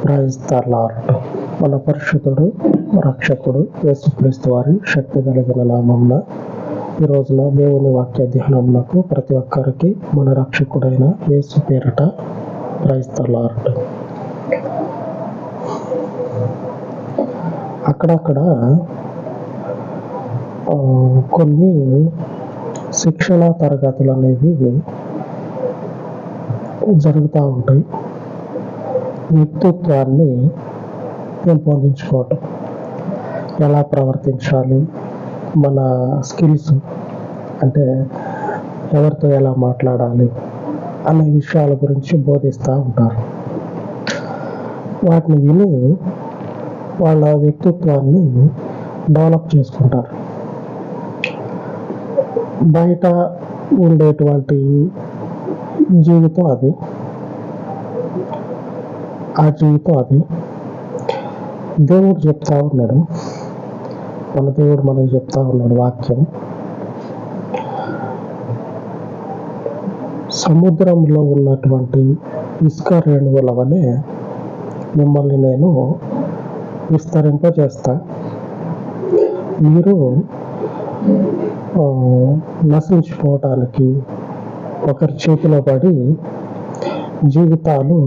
Praise the lord. మన పరిశుద్ధుడు రక్షకుడు యేసుక్రీస్తు వారి శక్తి కలిగిన నామమున ఈ రోజున దేవుని వాక్య ధ్యానమునకు ప్రతి ఒక్కరికి మన రక్షకుడైన యేసు పేరట ప్రైజ్ ద లార్డ్. అక్కడక్కడ కొన్ని శిక్షణ తరగతులు అనేవి జరుగుతూ ఉంటాయి. వ్యక్తిత్వాన్ని పెంపొందించుకోవటం, ఎలా ప్రవర్తించాలి, మన స్కిల్స్ అంటే ఎవరితో ఎలా మాట్లాడాలి అనే విషయాల గురించి బోధిస్తూ ఉంటారు. వాటిని విని వాళ్ళ వ్యక్తిత్వాన్ని డెవలప్ చేసుకుంటారు. బయట ఉండేటువంటి జీవితం అది, ఆ జీవితం అది. దేవుడు చెప్తా ఉన్నాడు, మన దేవుడు మనకు చెప్తా ఉన్నాడు వాక్యం. సముద్రంలో ఉన్నటువంటి ఇసుక రేణువుల వలె మిమ్మల్ని నేను విస్తరింపజేస్తా. మీరు నశించిపోవటానికి ఒకరి చేతిలో పడి జీవితాలు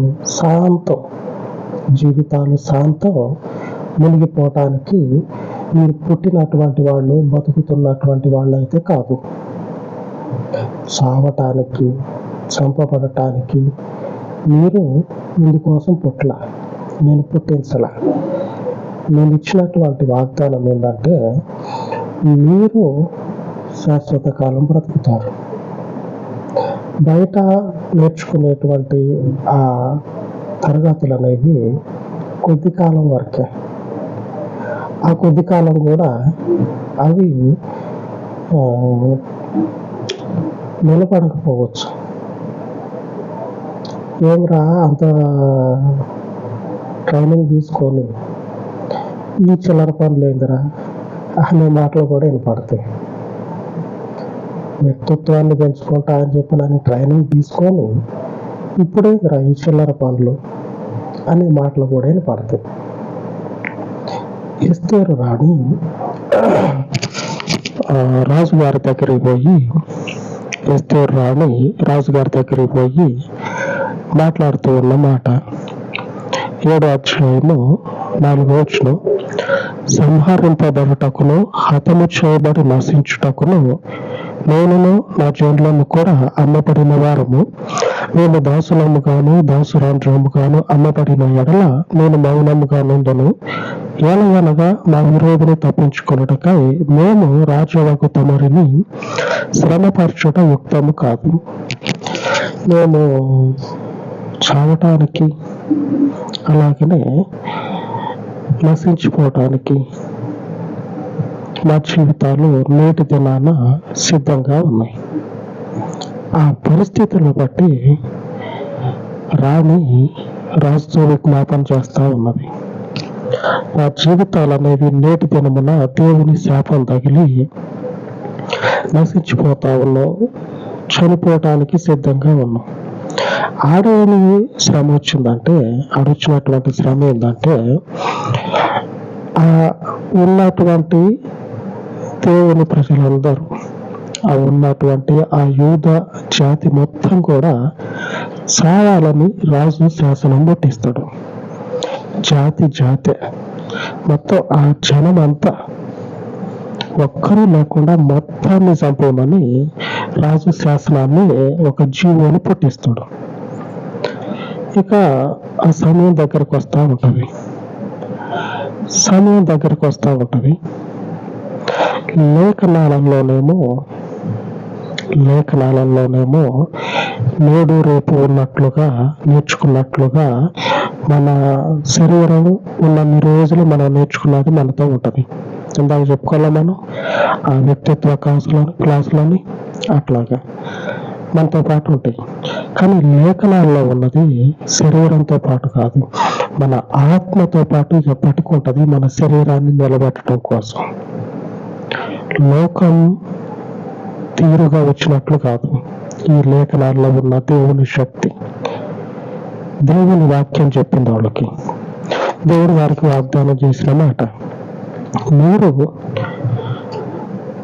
శాంతం మునిగిపోవటానికి మీరు పుట్టినటువంటి వాళ్ళు, బతుకుతున్నటువంటి వాళ్ళు అయితే కాదు. సావటానికి, చంపబడటానికి మీరు ఇందుకోసం పుట్టలా, నేను పుట్టించలా. నేను ఇచ్చినటువంటి వాగ్దానం ఏంటంటే మీరు శాశ్వత కాలం బ్రతుకుతారు. బయట నేర్చుకునేటువంటి ఆ తరగతులు అనేవి కొద్ది కాలం వరకే. ఆ కొద్ది కాలం కూడా అవి నిలబడకపోవచ్చు. ఏమరా అంత ట్రైనింగ్ తీసుకొని ఈ చిల్లర పనులు ఏందిరా అనే మాటలు కూడా వినపడతాయి. వ్యక్తిత్వాన్ని పెంచుకుంటా అని చెప్పి నన్ను ట్రైనింగ్ తీసుకొని ఇప్పుడేదిరా ఈ చిల్లర పనులు అనే మాటలు కూడా వినపడతాయి. ఎస్తేరు రాణి రాజుగారి దగ్గరికి పోయి మాట్లాడుతూ ఉన్న మాట 7వ అధ్యాయము 4వ వచనం. సంహరింపబడుటకును హతము చేయబడి నశించుటకును నేనును నా జనులను కూడా అమ్మబడిన వారము. మేము దాసులముగాను దాసురాండ్రముగాను అమ్మబడిన ఎడల నేను మౌనముగా నుండను. ఏలయనగా మా విరోధిని తప్పించుకొనుటకై మేము రాజువకు తమరిని శ్రమపరచుట యుక్తము కాదు. మేము చావటానికి అలాగనే నశించిపోవటానికి మా జీవితాలు నేటి దినాన సిద్ధంగా ఉన్నాయి. ఆ పరిస్థితులను బట్టి రాణి రాజుతో విజ్ఞాపన చేస్తూ ఉన్నది. ఆ జీవితాలు అనేవి నేటి దినమున దేవుని శాపం తగిలి నశించిపోతా ఉన్నాం, చనిపోవటానికి సిద్ధంగా ఉన్నాం. ఆడేని శ్రమ వచ్చిందంటే, ఆడొచ్చినటువంటి శ్రమ ఏంటంటే ఉన్నటువంటి దేవుని ప్రజలందరూ, ఉన్నటువంటి ఆ యూద జాతి మొత్తం కూడా సావాలని రాజు శాసనం పుట్టిస్తాడు. జాతి మొత్తం ఆ జనం అంతా ఒక్కరూ లేకుండా మొత్తాన్ని చంపేయమని రాజు శాసనాన్ని ఒక జీవోని పుట్టిస్తాడు. ఇక ఆ సమయం దగ్గరకు వస్తూ ఉంటుంది. లేఖనాలలోనేమో నేడు రేపు ఉన్నట్లుగా నేర్చుకున్నట్లుగా మన శరీరం ఉన్నన్ని రోజులు మనం నేర్చుకున్నది మనతో ఉంటుంది. ఇందాక చెప్పుకోవాలా మనం ఆ వ్యక్తిత్వ క్లాసులని అట్లాగా మనతో పాటు ఉంటాయి. కానీ లేఖనాల్లో ఉన్నది శరీరంతో పాటు కాదు, మన ఆత్మతో పాటు ఎప్పటికీ ఉంటుంది. మన శరీరాన్ని నిలబెట్టడం కోసం లోకం తీరుగా వచ్చినట్లు కాదు. ఈ లేఖనాల్లో ఉన్న దేవుని శక్తి, దేవుని వాక్యం చెప్పింది వాళ్ళకి. దేవుడు వారికి వాగ్దానం చేసిన మాట, మీరు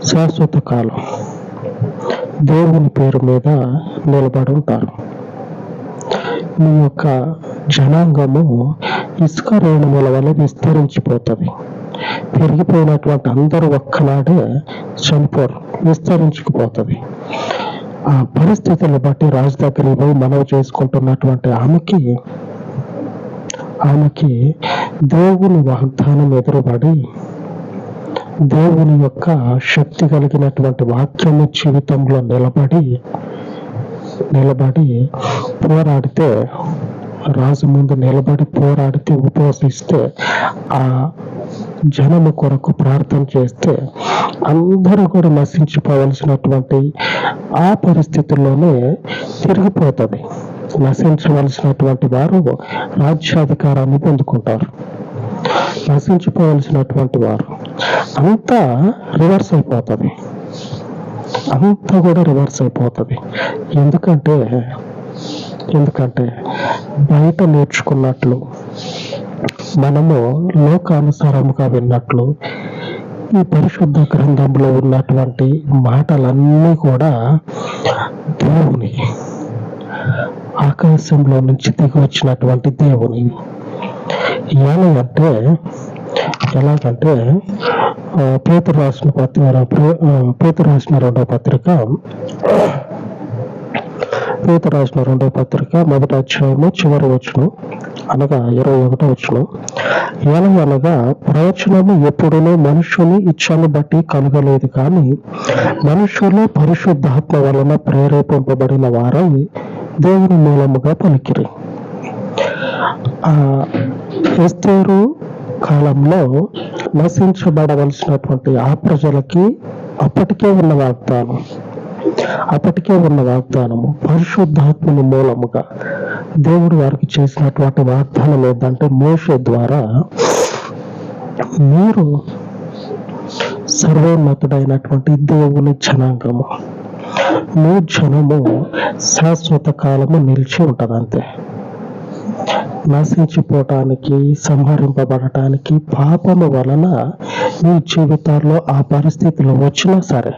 శాశ్వత కాలం దేవుని పేరు మీద నిలబడి ఉంటారు. మీ యొక్క జనాంగము ఇసుక రేణువుల వల్ల విస్తరించిపోతుంది. పెరిగిపోయినటువంటి అందరూ ఒక్కనాడే చనిపోరు, విస్తరించుకుపోతుంది. ఆ పరిస్థితులను బట్టి రాజు దగ్గరికి పోయి మనవి చేసుకుంటున్నటువంటి ఆమెకి దేవుని వాగ్దానం ఎదురుబడి దేవుని యొక్క శక్తి కలిగినటువంటి వాక్యము జీవితంలో నిలబడి పోరాడితే, రాజు ముందు నిలబడి పోరాడితే, ఉపవసిస్తే, ఆ జనము కొరకు ప్రార్థన చేస్తే అందరూ కూడా నశించిపోవలసినటువంటి ఆ పరిస్థితుల్లోనే తిరిగిపోతుంది. నశించవలసినటువంటి వారు రాజ్యాధికారాన్ని పొందుకుంటారు. నశించిపోవలసినటువంటి వారు అంతా రివర్స్ అయిపోతుంది. అంతా కూడా రివర్స్ అయిపోతుంది. ఎందుకంటే బయట నేర్చుకున్నట్లు, మనము లోకానుసారముగా విన్నట్లు ఈ పరిశుద్ధ గ్రంథంలో ఉన్నటువంటి మాటలన్నీ కూడా దేవుని ఆకాశంలో నుంచి దిగి వచ్చినటువంటి దేవుని. ఎలాగంటే పేతురు రాసిన రెండవ పత్రిక మొదటి అధ్యాయము చివరి వచనం అనగా 21వ వచనం, అనగా ప్రవచనము ఎప్పుడునూ మనుషుని ఇచ్చను బట్టి కలగలేదు, కానీ మనుషులు పరిశుద్ధాత్మ వలన ప్రేరేపింపబడిన వారై దేవుని మూలముగా పలికిరి. ఎస్తేరు కాలంలో నశించబడవలసినటువంటి ఆ ప్రజలకి అప్పటికే ఉన్న వాగ్దానము పరిశుద్ధాత్మని మూలముగా దేవుడు వారికి చేసినటువంటి వాగ్దానం ఏంటంటే, మోషే ద్వారా మీరు సర్వోన్నతుడైనటువంటి దేవుని జనాంగము, మీ జనము శాశ్వత కాలము నిలిచి ఉంటది. అంతే. నశించిపోవటానికి, సంహరింపబడటానికి పాపము వలన మీ జీవితాల్లో ఆ పరిస్థితులు వచ్చినా సరే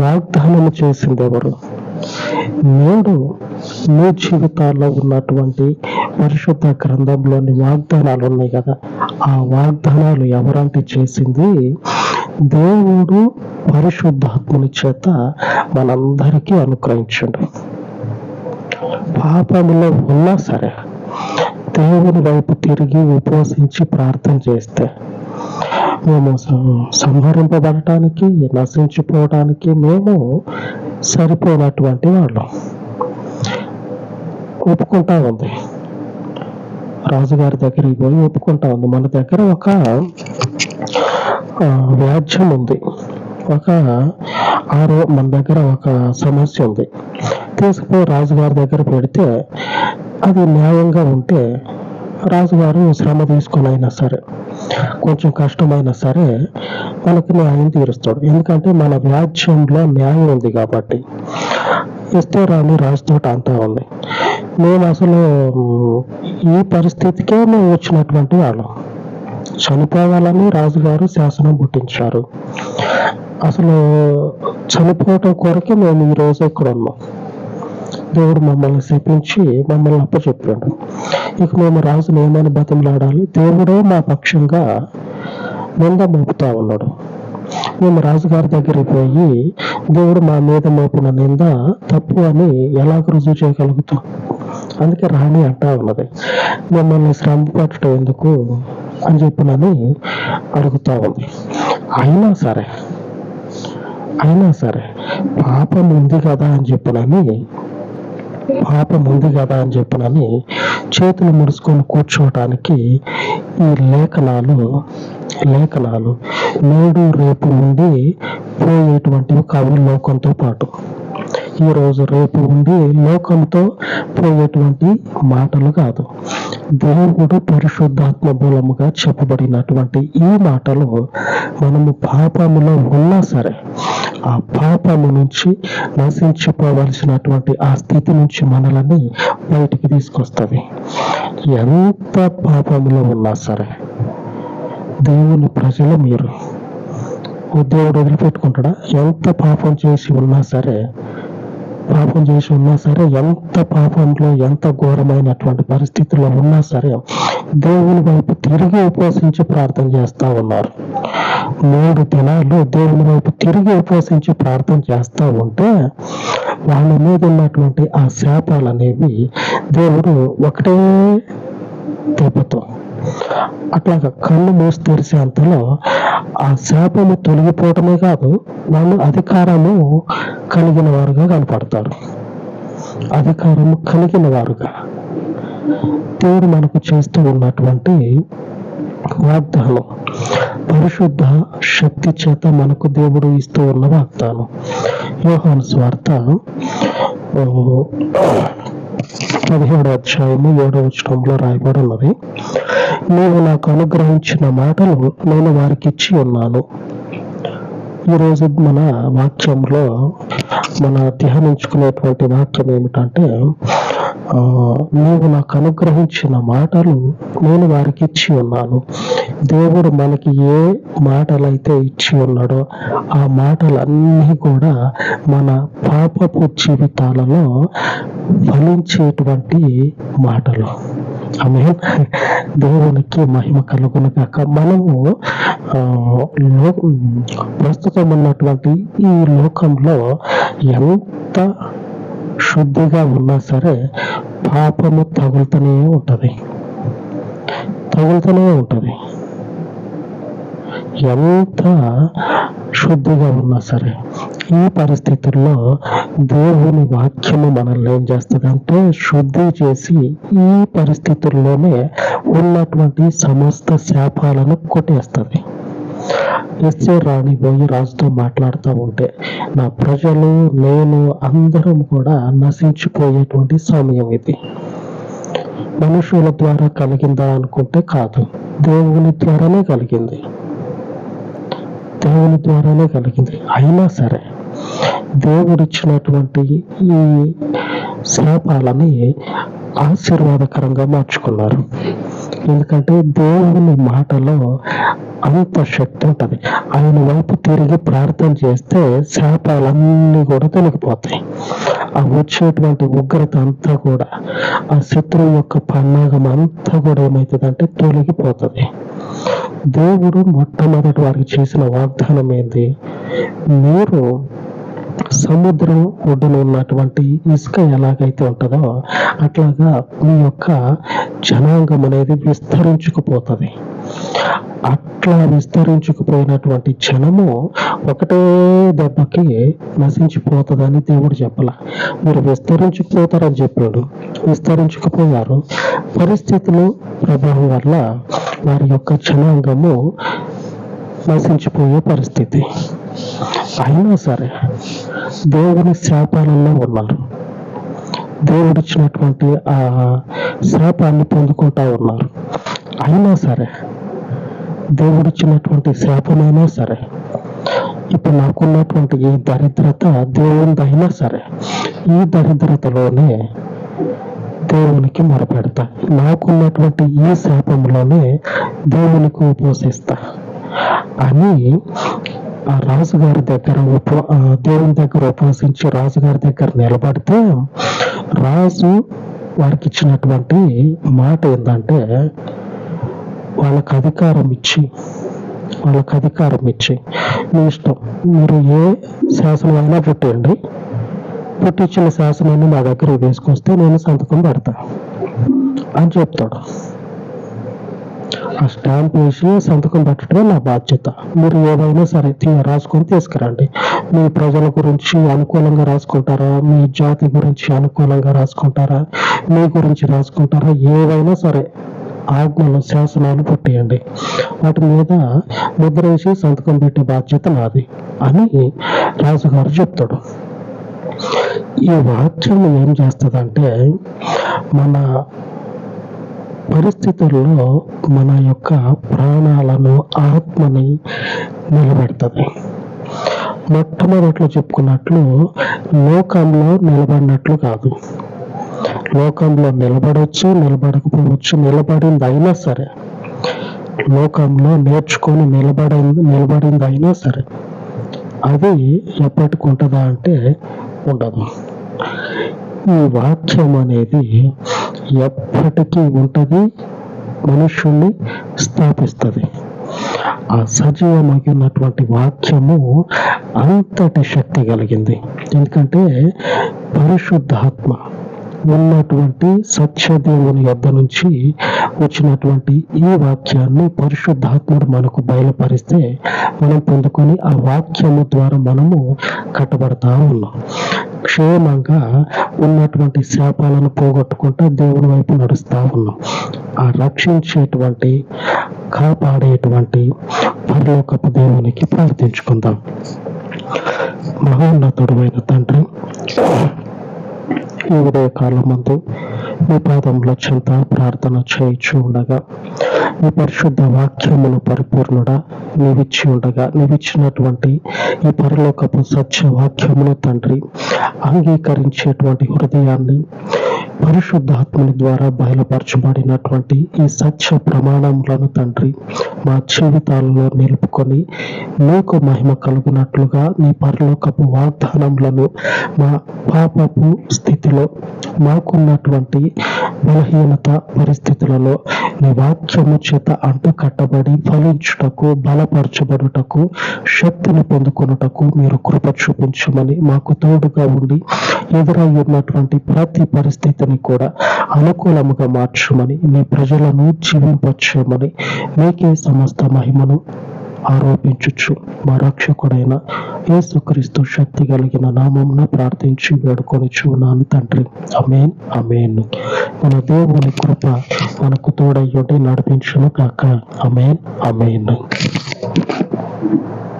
వాగ్దానము చేసింది ఎవరు? నేడు మీ జీవితాల్లో ఉన్నటువంటి పరిశుద్ధ గ్రంథంలోని వాగ్దానాలు ఉన్నాయి కదా, ఆ వాగ్దానాలు ఎవరంటే చేసింది దేవుడు పరిశుద్ధాత్మని చేత మనందరికీ అనుగ్రహించండు. పాపములో ఉన్నా సరే దేవుని వైపు తిరిగి ఉపవసించి ప్రార్థన చేస్తే మేము సంహరింపబడటానికి, నశించిపోవడానికి మేము సరిపోయినటువంటి వాళ్ళం. ఒప్పుకుంటా ఉంది, రాజుగారి దగ్గరికి పోయి ఒప్పుకుంటా ఉంది, మన దగ్గర ఒక వ్యాజ్యం ఉంది, మన దగ్గర ఒక సమస్య ఉంది, తీసుకుపోయి రాజుగారి దగ్గర పెడితే అది న్యాయంగా ఉంటే రాజుగారు శ్రమ తీసుకొని అయినా సరే, కొంచెం కష్టమైనా సరే మనకి న్యాయం తీరుస్తాడు. ఎందుకంటే మన వ్యాజ్యంలో న్యాయం ఉంది కాబట్టి. ఎస్తేరాని రాజుతో అంటా ఉంది, మేము అసలు ఈ పరిస్థితికే మేము వచ్చినటువంటి వాళ్ళం, చనిపోవాలని రాజుగారు శాసనం పుట్టించారు, అసలు చనిపోవటం కొరకే మేము ఈ రోజు ఇక్కడ ఉన్నాం, దేవుడు మమ్మల్ని శపించి మమ్మల్ని అప్పచెప్పాడు, ఇక మేము రాజుని ఏమని బతిమలాడాలి? దేవుడే మా పక్షంగా నింద మోపుతా ఉన్నాడు. మేము రాజుగారి దగ్గరికి పోయి దేవుడు మా మీద మోపిన నింద తప్పు అని ఎలాగ రుజువు చేయగలుగుతాం? అందుకే రాణి అంటా ఉన్నది, మిమ్మల్ని శ్రమ పట్టడం ఎందుకు అని చెప్పినని అడుగుతా ఉంది. అయినా సరే పాపం ఉంది కదా అని చెప్పినని చేతులు ముడుచుకొని కూర్చోవటానికి ఈ లేఖనాలు నేడు రేపు నుండి పోయేటువంటివి కావు లోకంతో పాటు. ఈ రోజు రేపు ఉండి లోకంతో పోయేటువంటి మాటలు కాదు. దేవుడు పరిశుద్ధాత్మ మూలముగా చెప్పబడినటువంటి ఈ మాటలు మనము పాపములో ఉన్నా సరే ఆ పాపము నుంచి నశించిపోవలసినటువంటి ఆ స్థితి నుంచి మనల్ని బయటికి తీసుకొస్తుంది. ఎంత పాపములో ఉన్నా సరే దేవుని ప్రజలు మీరు దేవుడు వదిలిపెట్టుకుంటాడా? ఎంత పాపం చేసి ఉన్నా సరే ఎంత పాపంలో ఎంత ఘోరమైనటువంటి పరిస్థితుల్లో ఉన్నా సరే దేవుని వైపు తిరిగి ఉపవసించి ప్రార్థన చేస్తా ఉన్నారు. 3 దినాలు దేవుని వైపు తిరిగి ఉపవసించి ప్రార్థన చేస్తా ఉంటే వాళ్ళ మీద ఉన్నటువంటి ఆ శాపాలు అనేవి దేవుడు ఒకటే దెబ్బతో అట్లాగా కళ్ళు మూసి తెరిసే అంతలో ఆ శాపము తొలగిపోవటమే కాదు, వాళ్ళు అధికారము కలిగిన వారుగా కనపడతారు. అధికారము కలిగిన వారుగా దేవుడు మనకు చేస్తూ ఉన్నటువంటి వాగ్దానం, పరిశుద్ధ శక్తి చేత మనకు దేవుడు ఇస్తూ ఉన్న వాగ్దానం. యోహాను సువార్త 17వ అధ్యాయము 7వ వచనంలో రాయబడి ఉన్నది, నీవు నాకు అనుగ్రహించిన మాటలు నేను వారికి ఇచ్చి ఉన్నాను. ఈరోజు మన వాక్యంలో మన ధ్యానించుకునేటువంటి వాక్యం ఏమిటంటే, నీవు నాకు అనుగ్రహించిన మాటలు నేను వారికి ఇచ్చి ఉన్నాను. దేవుడు మనకి ఏ మాటలైతే ఇచ్చి ఉన్నాడో ఆ మాటలన్నీ కూడా మన పాపపు జీవితాలలో ఫలించేటువంటి మాటలు. ఆమేన్. దేవునికి మహిమ కలుగును గాక. మనము ప్రస్తుతం ఉన్నటువంటి ఈ లోకంలో ఎంత శుద్ధిగా ఉన్నా సరే పాపము తగులుతూనే ఉంటది. ఎంత శుద్ధిగా ఉన్నా సరే ఈ పరిస్థితుల్లో దేవుని వాక్యము మనల్ని ఏం చేస్తుంది అంటే శుద్ధి చేసి ఈ పరిస్థితుల్లోనే ఉన్నటువంటి సమస్త శాపాలను కొట్టేస్తుంది. ఎస్ఏ రాణి పోయి రాజుతో మాట్లాడుతూ ఉంటే, నా ప్రజలు నేను అందరం కూడా నశించిపోయేటువంటి సమయం ఇది. మనుషుల ద్వారా కలిగిందా అనుకుంటే కాదు, దేవుని ద్వారానే కలిగింది. అయినా సరే దేవుడిచ్చినటువంటి ఈ శాపాలని ఆశీర్వాదకరంగా మార్చుకున్నారు. ఎందుకంటే దేవుని మాటలో అంత శక్తి ఉంటుంది. ఆయన వైపు తిరిగి ప్రార్థన చేస్తే శాపాలన్నీ కూడా తొలగిపోతాయి. ఆ వచ్చేటువంటి ఉగ్రత అంతా కూడా, ఆ శత్రువు యొక్క పన్నాగం అంతా కూడా ఏమవుతుందంటే తొలగిపోతుంది. దేవుడు మొట్టమొదటి వారికి చేసిన వాగ్దానం ఏంది? మీరు సముద్రం ఒడ్డున ఉన్నటువంటి ఇసుక ఎలాగైతే ఉంటుందో అట్లాగా మీ యొక్క జనాంగం అనేది విస్తరించుకుపోతుంది. అట్లా విస్తరించుకుపోయినటువంటి జనము ఒకటే దెబ్బకి నశించిపోతుందని దేవుడు చెప్పాల. మీరు విస్తరించుకుపోతారని చెప్పాడు, విస్తరించుకుపోయారు. పరిస్థితులు ప్రభావం వల్ల వారి యొక్క జనాంగము నశించిపోయే పరిస్థితి. అయినా సరే దేవుని శాపాలలో ఉన్నారు. దేవుడిచ్చినటువంటి ఆ శాపాన్ని పొందుకుంటా ఉన్నారు. అయినా సరే దేవుడిచ్చినటువంటి శాపమైనా సరే, ఇప్పుడు నాకున్నటువంటి ఈ దరిద్రత దేవునిదైనా సరే, ఈ దరిద్రతలోనే దేవునికి మొరపెడతా. నాకున్నటువంటి ఈ శాపంలోనే దేవునికి ఉపవసిస్తా అని ఆ రాజుగారి దగ్గర దేవుని దగ్గర ఉపవసించి రాజుగారి దగ్గర నిలబడితే, రాజు వారికి ఇచ్చినటువంటి మాట ఏంటంటే, వాళ్ళకి అధికారం ఇచ్చి మీ ఇష్టం, మీరు ఏ శాసనం అయినా పెట్టండి, పుట్టించిన శాసనాన్ని నా దగ్గర వేసుకొస్తే నేను సంతకం పెడతా అని చెప్తాడు. ఆ స్టాంప్ వేసి సంతకం పెట్టడమే నా బాధ్యత. మీరు ఏదైనా సరే రాసుకొని తీసుకురండి. మీ ప్రజల గురించి అనుకూలంగా రాసుకుంటారా, మీ జాతి గురించి అనుకూలంగా రాసుకుంటారా, మీ గురించి రాసుకుంటారా, ఏవైనా సరే ఆజ్ఞలు శాసనాలు పెట్టేయండి, వాటి మీద ముద్ర వేసి సంతకం పెట్టే బాధ్యత నాది అని రాజుగారు చెప్తాడు. ఈ వాక్యం ఏం చేస్తుందంటే మన పరిస్థితుల్లో మన యొక్క ప్రాణాలను, ఆత్మని నిలబెడుతుంది. మొట్టమొదట్లో చెప్పుకున్నట్లు లోకంలో నిలబడినట్లు కాదు. లోకంలో నిలబడవచ్చు, నిలబడకపోవచ్చు. నిలబడింది అయినా సరే, లోకంలో నేర్చుకొని నిలబడింది అయినా సరే, అది ఎప్పటికి ఉంటుందా అంటే ఉండదు. ఈ వాక్యం అనేది ఎప్పటికీ ఉంటుంది, మనుషుల్ని స్థాపిస్తుంది. ఆ సజీవమైనటువంటి వాక్యము అంతటి శక్తి కలిగింది. ఎందుకంటే పరిశుద్ధాత్మ ఉన్నటువంటి సత్యదేవుని యొద్ద నుంచి వచ్చినటువంటి ఈ వాక్యాన్ని పరిశుద్ధాత్ముడు మనకు బయలుపరిస్తే మనం పొందుకొని ఆ వాక్యము ద్వారా మనము కట్టబడతా ఉన్నాం. క్షేమంగా ఉన్నటువంటి శాపాలను పోగొట్టుకుంటూ దేవుని వైపు నడుస్తూ ఉన్నాం. ఆ రక్షించేటువంటి, కాపాడేటువంటి పరలోకపు దేవునికి ప్రార్థించుకుందాం. మహోన్నతుడు అయిన తండ్రి, ఈ ఉదయకాలం ముందు మీ పాదంలో చెంత ప్రార్థన చేయించు ఉండగా, ఈ పరిశుద్ధ వాక్యమును పరిపూర్ణుడా నీవిచ్చి ఉండగా, నీవిచ్చినటువంటి ఈ పరలోకపు సత్య వాక్యమును తండ్రి అంగీకరించేటువంటి హృదయాన్ని పరిశుద్ధాత్మని ద్వారా బయలుపరచబడినటువంటి ఈ సత్య ప్రమాణములను తండ్రి మా జీవితాలలో నిలుపుకొని నీకు మహిమ కలుగునట్లుగా నీ పరలోకపు వాగ్దానములను మా పాపపు స్థితిలో, మాకున్నటువంటి బలహీనత పరిస్థితులలో నీ వాక్యము చేత అంటు కట్టబడి ఫలించుటకు, బలపరచబడుటకు, శక్తిని పొందుకొనుటకు మీరు కృప చూపించమని, మాకు తోడుగా ఉండి ఎదురై ఉన్నటువంటి ప్రతి పరిస్థితిని కూడా అనుకూలముగా మార్చమని, నీ ప్రజలను జీవింపచేయమని, నీకే సమస్త మహిమను ఆరోపించుచు మా రక్షకుడైన యేసుక్రీస్తు శక్తి కలిగిన నామమున ప్రార్థించి వేడుకొనిచున్నాను తండ్రి. ఆమేన్, ఆమేన్. మన దేవుని కృప మనకు తోడయ్యుండి నడిపించును కాక. ఆమేన్, ఆమేన్.